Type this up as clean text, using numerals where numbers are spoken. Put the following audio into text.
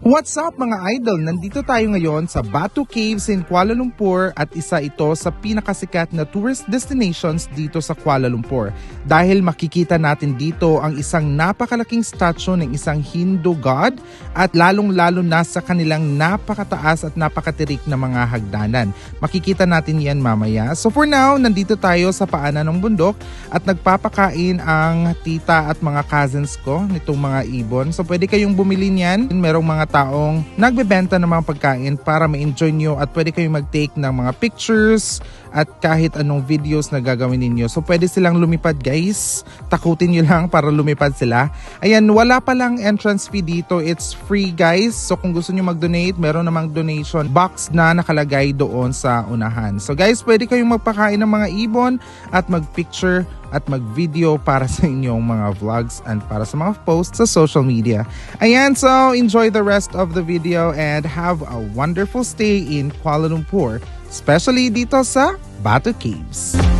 What's up mga idol? Nandito tayo ngayon sa Batu Caves in Kuala Lumpur at isa ito sa pinakasikat na tourist destinations dito sa Kuala Lumpur. Dahil makikita natin dito ang isang napakalaking statue ng isang Hindu god at lalong-lalo na sa kanilang napakataas at napakatirik na mga hagdanan. Makikita natin yan mamaya. So for now, nandito tayo sa paanan ng bundok at nagpapakain ang tita at mga cousins ko nitong mga ibon. So pwede kayong bumili niyan. Merong mga taong nagbebenta ng mga pagkain para ma-enjoy nyo at pwede kayong mag-take ng mga pictures at kahit anong videos na gagawin ninyo. So pwede silang lumipad guys. Takutin nyo lang para lumipad sila. Ayan, wala palang entrance fee dito. It's free guys. So kung gusto nyo mag-donate, meron namang donation box na nakalagay doon sa unahan. So guys, pwede kayong magpakain ng mga ibon at mag-picture at mag-video para sa inyong mga vlogs and para sa mga posts sa social media. Ayan, so enjoy the rest of the video and have a wonderful stay in Kuala Lumpur, especially dito sa Batu Caves.